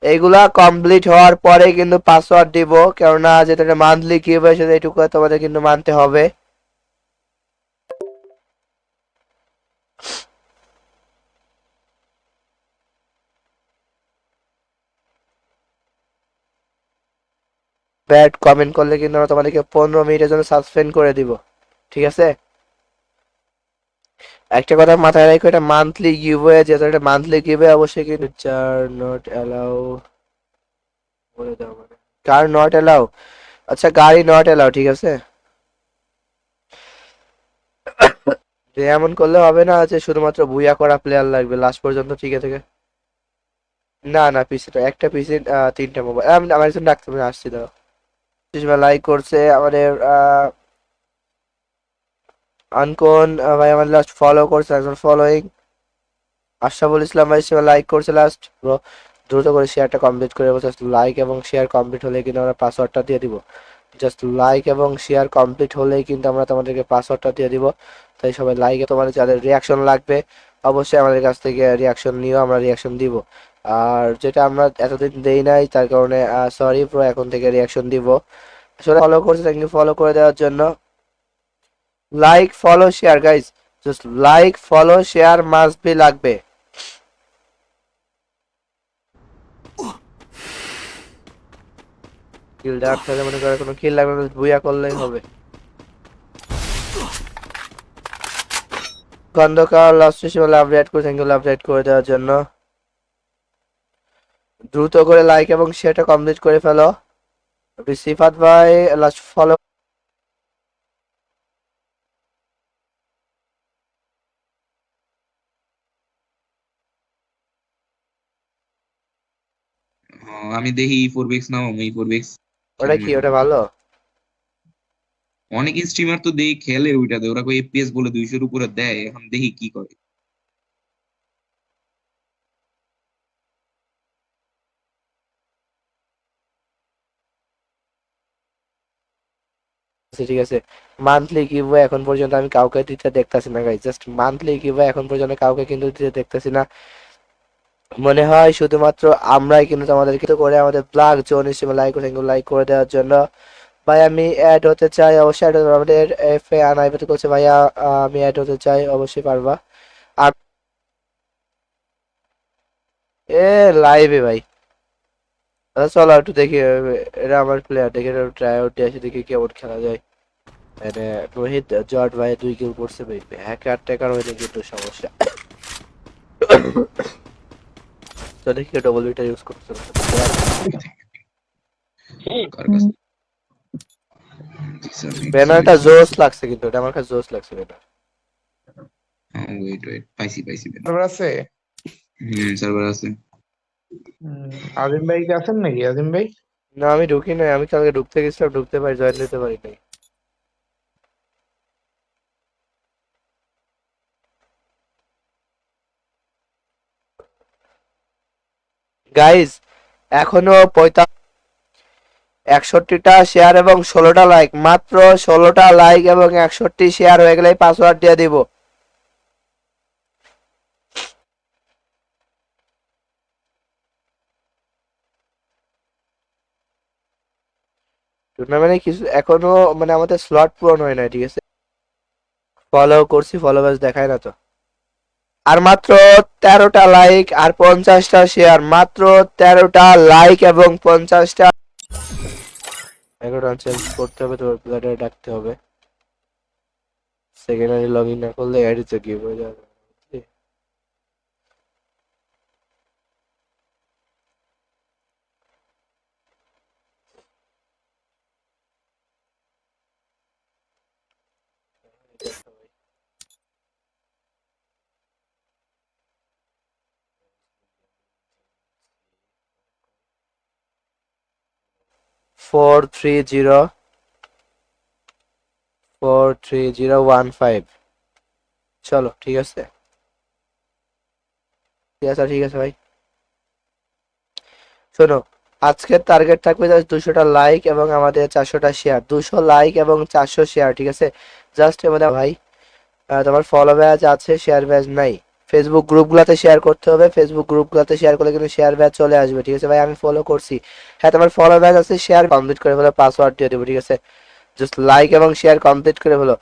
এইগুলা কমপ্লিট হওয়ার পরে কিন্তু পাসওয়ার্ড দিব, কেননা যেটা মান্থলি গিভওয়ে সেটা এইটুকু তোমাদের কিন্তু মানতে হবে। ব্যাড কমেন্ট করলে কিন্তু আমরা তোমাদেরকে 15 মিনিটের জন্য সাসপেন্ড করে দিব, ঠিক আছে? একটা কথা মাথায় রাখো, এটা মান্থলি গিভওয়ে, যেহেতু এটা মান্থলি গিভওয়ে অবশ্যই কিন্তু চার নট অ্যালাউ বলে দাও মানে কার নট অ্যালাউ। আচ্ছা গাড়ি নট অ্যালাউ, ঠিক আছে? যে এমন করলে হবে না যে শুধুমাত্র বুইয়া করা প্লেয়ার লাগবে লাস্ট পর্যন্ত, ঠিক আছে? না না, পিসিটা একটা পিসি 3টা মোবাইল। আমি আমার একজন ডাক্তার আসছি দাও। লাইক করছে আমাদের আনকোন ভাই, আমাদের লাস্ট ফলো করছে একজন, ফলোইং আশরাফুল ইসলাম ভাই লাইক করছে লাস্ট। ব্রো দ্রুত করে শেয়ারটা কমপ্লিট করে দেবো, জাস্ট লাইক এবং শেয়ার কমপ্লিট হলে কিন্তু আমরা পাসওয়ার্ডটা দিয়ে দিব। জাস্ট লাইক এবং শেয়ার কমপ্লিট হলেই কিন্তু আমরা তোমাদেরকে পাসওয়ার্ডটা দিয়ে দিব। তাই সবাই লাইকে, তোমাদের যাদের রিয়াকশন লাগবে অবশ্যই আমাদের কাছ থেকে রিয়াকশন নিও, আমরা রিয়াকশন দিব। আর যেটা আমরা এতদিন দেই নাই তার কারণে সরি ব্রো, এখন থেকে রিয়াকশন দিব। আসলে ফলো করছে, থ্যাংক ইউ ফলো করে দেওয়ার জন্য। Like follow share guys, just like follow share must be লাগবে। কিল ডাক তাহলে মনে করে কোনো কিল লাগবে না, বুইয়া করলেই হবে। খন্দকার লাস্ট হিসেবে লাভ রেড করে, থ্যাংক ইউ লাভ রেড করে দেওয়ার জন্য। দ্রুত করে লাইক এবং শেয়ারটা কমপ্লিট করে ফেলো। সিফাত ভাই লাস্ট ফলো। আমি দেখি ফোরবেক্স নাও, এই ফোরবেক্স ওটা খেলবো কি, এটা। ওটা ভালো? অনেক স্ট্রিমার তো দেখি খেলে ওইটাতে, ওরা কই এফপিএস বলে 200-র উপরে দেয়, এখন দেখি কি করে। আচ্ছা, ঠিক আছে। মান্থলি গিভওয়ে এখন পর্যন্ত আমি কাউকে দিতে দেখতেছি না গাইজ, জাস্ট মান্থলি গিভওয়ে এখন পর্যন্ত কাউকে কিন্তু দিতে দেখতেছি না। মনে হয় শুধুমাত্র আমরাই কিন্তু তোমাদেরকে তো করে আমাদের ব্লগ জোন হিসেবে লাইক লাইক করে দেওয়ার জন্য। ভাই আমি অ্যাড হতে চাই, অবশ্যই অ্যাড হতে, আমাদের এফ এ আনাইবে করছে ভাইয়া, আমি অ্যাড হতে চাই, অবশ্যই পারবা। আর এ লাইভে ভাই, আচ্ছা চলো একটু দেখি, এটা আমার প্লেয়ার দেখে ট্রাই আউট দিয়ে আসি, দেখি কেমন খেলা যায়। মানে রোহিত জট ভাই 2 কিল করছে ভাই, হ্যাকার ট্যাকার হইলে কিন্তু সমস্যা। তো দেখি ডবল বিটা ইউজ করতে কার কাছে ব্যানারটা জোস লাগছে, কিন্তু এটা আমার কাছে জোস লাগছে ব্যানার। ওয়েট ওয়েট, পাইছি পাইছি বেটা। সার্ভার আছে? সার্ভার আছে। আজিম ভাই কি আছেন নাকি? আজিম ভাই না আমি ঢুকি নাই, আমি কালকে ঢুকতে গেছিলাম, ঢুকতে পারি, জয়েন দিতে পারি নাই। গাইজ এখনো 61টা শেয়ার এবং 16টা লাইক, মাত্র 16টা লাইক এবং 61টি শেয়ার হয়ে গেলেই পাসওয়ার্ড দিয়ে দিব। টুর্নামেন্টে কিছু এখনো মানে আমাদের স্লট পূরণ হয় না, ঠিক আছে? ফলো করছি, ফলোয়ার্স দেখায় না তো। আর মাত্র 13টা লাইক আর 50টা শেয়ার, মাত্র 13টা লাইক এবং 50টা। এখন চেঞ্জ করতে হবে, তোমার প্লেয়ারে ডাকতে হবে। সেকেন্ডারি লগ ইন না করলে অ্যাড হচ্ছে কি হয়ে যাবে। 430 43015। চলো ঠিক আছে, ঠিক আছে ঠিক আছে ভাই। শোনো, আজকের টার্গেট থাকবে জাস্ট 200টা লাইক এবং আমাদের 400টা শেয়ার, 200 লাইক এবং 400 শেয়ার, ঠিক আছে? জাস্ট এর মধ্যে ভাই তোমার ফলো ব্যাচ আছে, শেয়ার ব্যাচ নাই। ফেসবুক গ্রুপগুলোতে শেয়ার করতে হবে, ফেসবুক গ্রুপগুলোতে শেয়ার করলে কিন্তু শেয়ার ব্যাচ চলে আসবে। ঠিক আছে ভাই, আমি ফলো করছি। হ্যাঁ, তোমার ফলো ব্যাচ আছে, শেয়ার কমপ্লিট করে ফেলো, পাসওয়ার্ড দিয়ে দেবো। ঠিক আছে, জাস্ট লাইক এবং শেয়ার কমপ্লিট করে ফেলো।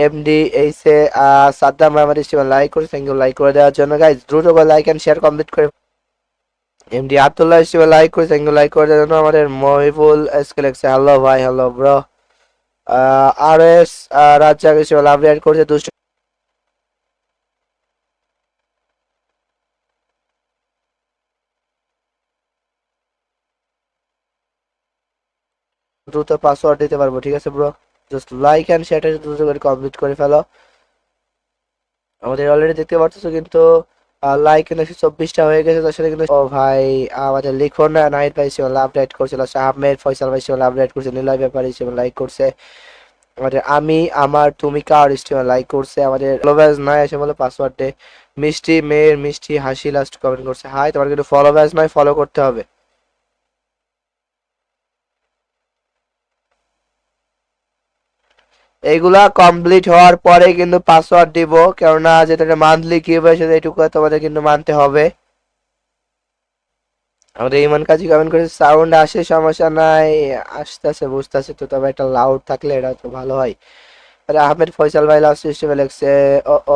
এমডি এইসে সাদ্দাম ভাই আমাদের স্ট্রিমে লাইক করে, থ্যাংক ইউ লাইক করে দেওয়ার জন্য। গাইজ দ্রুত করে লাইক এন্ড শেয়ার কমপ্লিট করে। এমডি আব্দুল্লাহ স্ট্রিমে লাইক করে, থ্যাংক ইউ লাইক করে দেওয়ার জন্য। আমাদের মহিবুল এসকে লেখছে হ্যালো ভাই, হ্যালো ব্রো। আর এস রাজ্জাক স্ট্রিমে লাভ রেড করছে, দুষ্ট দ্রুত পাসওয়ার্ড দিতে পারবো। ঠিক আছে ব্রো, জাস্ট লাইক এন্ড শেয়ারটা দ্রুত করে কমপ্লিট করে ফেলো। আমাদের অলরেডি দেখতে পাচ্ছ কিন্তু লাইক কিন্তু 124টা হয়ে গেছে। তার সাথে কিন্তু ও ভাই আমাদের লিখন না নাইট ভাই সে আপডেট করছিল, আহমেদ ফয়সাল ভাই সে আপডেট করছে, নিলয় ব্যাপারী সে লাইক করছে। আমাদের আমি আমার তুমি কার স্ট্রিমে লাইক করছে। আমাদের ফলোয়ার্স নাই এসে বলে পাসওয়ার্ড দে। মিষ্টি মেয়ের মিষ্টি হাসি লাস্ট কমেন্ট করছে হাই, তোমার কিন্তু ফলোয়ার্স নয়, ফলো করতে হবে। এইগুলা কমপ্লিট হওয়ার পরে কিন্তু পাসওয়ার্ড দিব, কেননা যেটা মান্থলি কি হবে সেটা এটুকু তোমাদের কিন্তু মানতে হবে। আমাদের ইমান কাজী কমেন্ট করেছে সাউন্ড আসে সমস্যা নাই, আসতেছে বুঝতেছে তো, তবে একটা লাউড থাকলে এটা তো ভালো হয়। আরে আহমেদ ফয়সাল ভাই লাস্ট হিসেবে লেখছে ও ও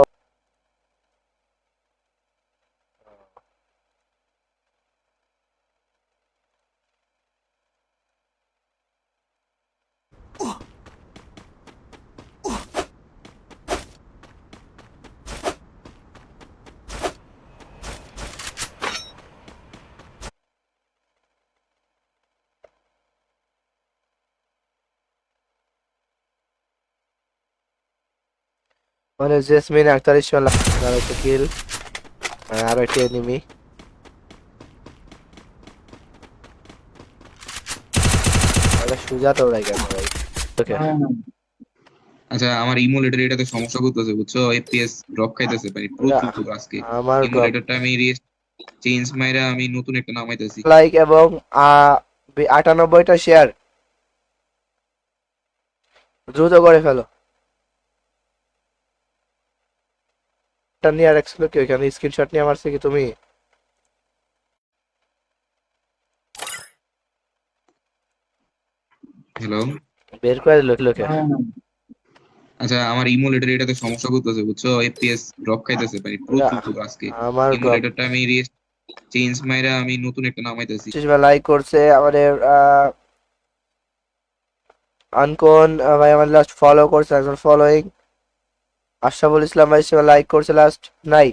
মানে জেসমিন আক্তার ইসমাইল আর একটা কিল আর একটা এনিমি। আরে সুজাত ওরাই কেন ভাই? ওকে, আচ্ছা, আমার ইমুলেটর এটাতে সমস্যা করতেছে বুঝছো, এফপিএস ড্রপ খাইতেছে ভাই প্রচুর আজকে। আমার ড্রপ ইমুলেটরটা আমি চেঞ্জ মাইরা আমি নতুন একটা নামাইতেছি। লাইক এবং 98টা শেয়ার দ্রুত করে ফেলো। এটা নিয়ে আর রাখছিল কি ওইখানে স্ক্রিনশট নিয়ে মারছে কি তুমি? হ্যালো, বের করে দিল লোকে। আচ্ছা, আমার ইমুলেটর এটাতে সমস্যা করতেছে বুঝছো, এফপিএস ড্রপ খাইতেছে ভাই প্রচুর আজকে। আমার ড্রপ ইমুলেটরটা আমি চেঞ্জ মাইরা আমি নতুন একটা নামাইতেছি। লাইক করছে আমাদের আনকোন ভাই, আমাদের লাস্ট ফলো করছে একজন ফলোইং। আশরাফুল ইসলাম ভাই সে লাইক করছে লাস্ট নাই।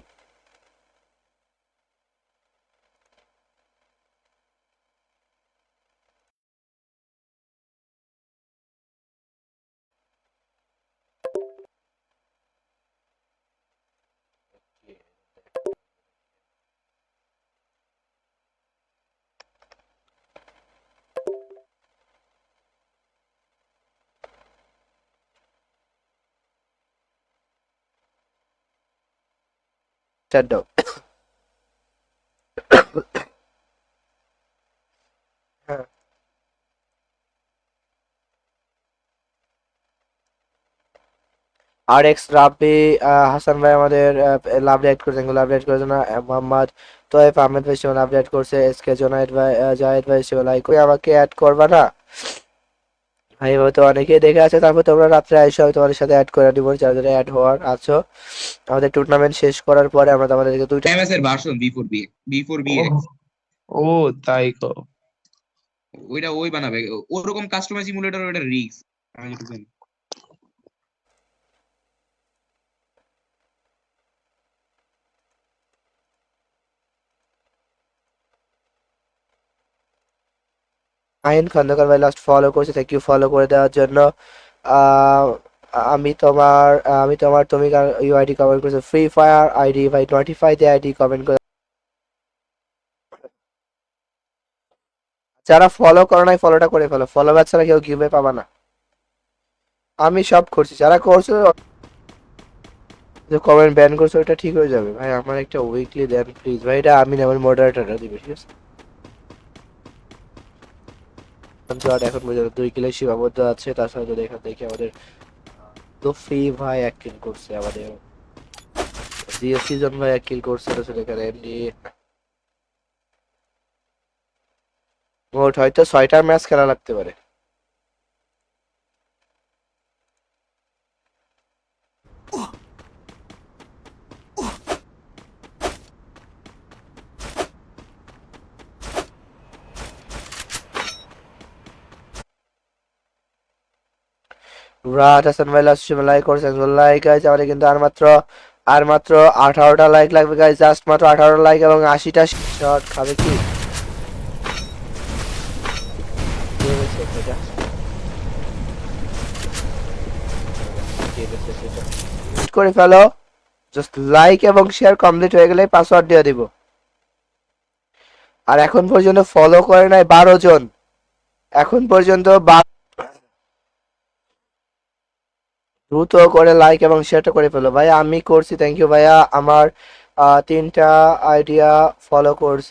চ্যাট দাও। হ্যাঁ, আর এক্স রাব্বি হাসান ভাই আমাদের লাভ রেড করছে, লাভ রেড করেছে না। মোহাম্মদ তোয়েফ আহমেদ ভাই সেও লাভ রেড করছে। এসকে জোনায়েদ ভাই জায়েদ ভাই সেও লাইক করে। আমাকে অ্যাড করবা না ভাই? হয়তো অনেকেই দেখে আছে, তারপর তোমরা রাত্রে এসে হয়তো তোমাদের সাথে অ্যাড করে দিব যারা যারা অ্যাড হওয়ার আছো। আমাদের টুর্নামেন্ট শেষ করার পরে আমরা তোমাদেরকে দুইটা এমএস এর ভার্সন বি4 বি ও ও তাই তো। ওইটা ওই বানাবে ওরকম কাস্টমাইজ ইমুলেটর, ওইটা রিস্ক আমি একটু জানি। আইন খন্দকার ভাই লাস্ট ফলো করছে, থ্যাংক ইউ ফলো করে দেওয়ার জন্য। আহ, আমি তোমার তুমি ইউআইডি কমেন্ট করেছে, ফ্রি ফায়ার আইডি ভাই 25 দিয়ে আইডি কমেন্ট করে। যারা ফলো করো নাই ফলোটা করে ফেলো, ফলো ব্যাক ছাড়া কেউ গিভে পাবা না। আমি সব করছি, যারা করছো যে কমেন্ট ব্যান করছো ওটা ঠিক হয়ে যাবে ভাই। আমার একটা উইকলি দেন প্লিজ ভাই, এটা আমি না আমার মডারেটররা দিবে। ঠিক আছে, জট এখন পর্যন্ত 2 কিলো সীমাবদ্ধ আছে। তার সাথে দেখা দেখি আমাদের তো ফ্রি ভাই এক কিল করছে আমাদের। জিএস সিজন ভাই কিল করছে এখানে এমনি মোট হয়তো 6টা ম্যাচ খেলা লাগতে পারে। রাত হাসান ভাই লাস্ট লাইক করছেন, লাইক গাইজ আমাদের কিন্তু আর মাত্র 18টা লাইক লাগবে গাইজ, জাস্ট মাত্র 18টা লাইক এবং 80টা শট খাবে কি করে ফেলো, জাস্ট লাইক এবং শেয়ার কমপ্লিট হয়ে গেলে পাসওয়ার্ড দিয়ে দিব। আর এখন পর্যন্ত ফলো করে নাই 12 জন, এখন পর্যন্ত দ্রুত করে লাইক এবং শেয়ারটা করে ফেলো ভাইয়া। আমি করছি, থ্যাংক ইউ ভাইয়া। আমার 3টা আইডিয়া ফলো করছি।